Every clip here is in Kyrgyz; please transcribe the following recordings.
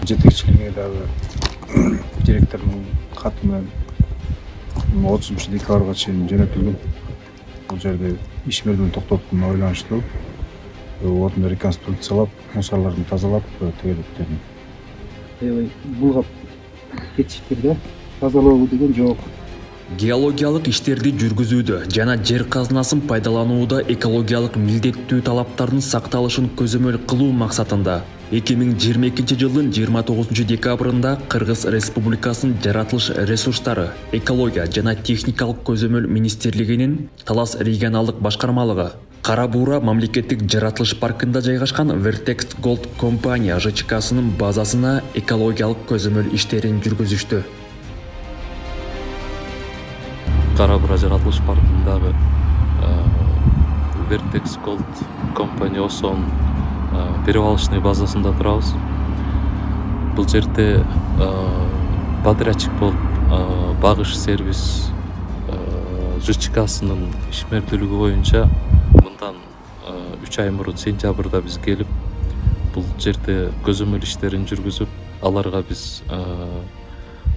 Жетекчилиги дагы директордун каты менен 30-декабрга чейин жөнөтүлгөн. Бул жерде ишмердин токтотконуна байланыштуу отунду реконструкциялап, мусорлорду тазалап, тегеректерин булгап кетишиптирде. Тазалоо деген жок. Геологиялык иштерди жүргүзүүдө жана жер казынасын пайдаланууда экологиялык милдеттүү талаптардын сакталышын көзөмөл кылуу максатында 2022 жылдын 29 декабрында Кыргыз Республикасынын жаратылыш ресурстары, экология жана техникалык көзөмөл министрлигинин Талас регионалдык башкармалыгы Кара Буура мамлекеттик жаратылыш паркында жайгашкан Vertex Gold компания ЖЧКсынын базасына экологиялык көзөмөл иштерин жүргүзүштү. Кара Буура жаратылыш паркындагы Vertex Gold компания ОСОНун перевалочный базасында турабыз. Бул жерде подрядчик болуп багыш сервис ЖЧКсынын ишмердүүлүгү боюнча мындан 3 ай мурун сентябрда биз келип, бул жерде көзөмөл иштерин жүргүзүп, аларга биз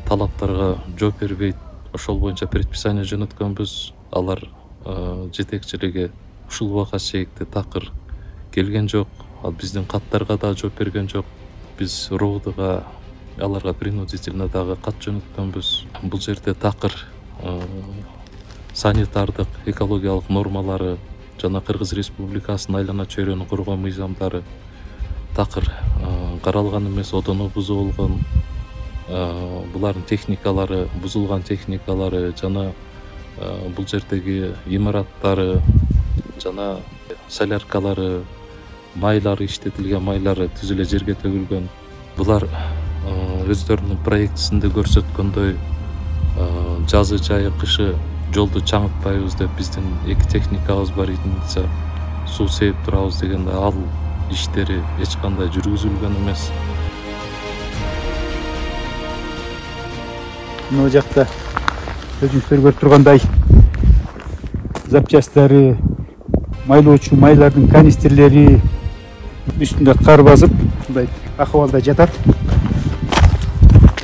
талаптарга жооп бербейт, ошол боюнча предписание жөнөткөнбүз. Алар жетекчилиги ушул убакка чейинки такыр келген жок. Ал биздин каттарга да жооп берген жок. Биз РОУДга аларга принудительно дагы кат жөнөткөнбүз. Бул жерде такыр санитардык, экологиялык нормалары жана Кыргыз Республикасынын айлана чөйрөнү коргоо мыйзамдары такыр каралган эмес, одоно бузулган. Булардын техникалары, бузулган техникалары жана бул жердеги имараттары жана соляркалары, майлары, иштетилген майлары түз эле жерге төгүлгөн. Булар өздөрүнүн проектисинде көрсөткөндөй жазы, жайы, кышы жолду чаңытпайбыз деп биздин 2 техникабыз бар единица суу сээп турабыз дегенде ал иштери эч кандай жүргүзүлгөн эмес. Мына жакта өзүңүздөр көрүп тургандай запчасттары, майлоочу майлардын канистрлери үстүндө кар басып, мындай акыбалда жатат.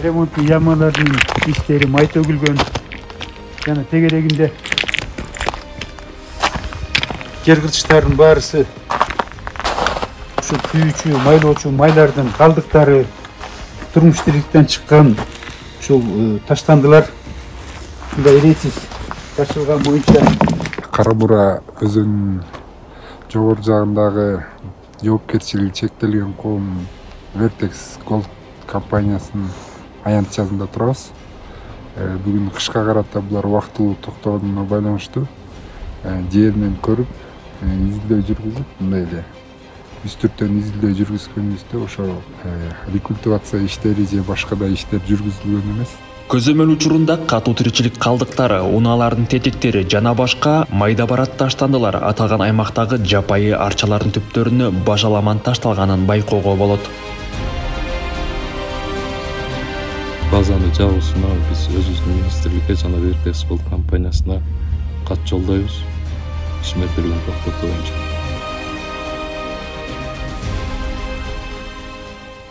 Ремонттуу ямалардын иштери май төгүлгөн. Жана тегерегинде жер кырчыктардын баарысы ушу күйүүчү, майлоочу майлардын калдыктары, турмуш тириликтен чыккан ушул таштандылар. Мындай рейсиз ташылган боюнча Кара Буура өзүнүн жогору жагындагы жоопкерчилиги чектелген коом Vertex Gold компаниясынын аянтчасында турабыз. Бүгүн кышка карата булар убактылуу токтогонуна байланыштуу жеринен көрүп, изилдөө жүргүзүп, мындай эле үстүртөн изилдөө жүргүзгөнүбүздө ошо рекультивация иштери же башка да иштер жүргүзүлгөн эмес. Көзөмөл учурунда катуу тиричилик калдыктары, унаалардын тетектери жана башка майда барат таштандылар аталган аймактагы жапайы арчалардын түптөрүнө бажаламан ташталганын байкоого болот. Базаны жабуусуна биз өзүбүздүн министрликке жана Vertex Gold компаниясына кат жолдойбуз. Ишмердүүлүгүн токтотуу боюнча.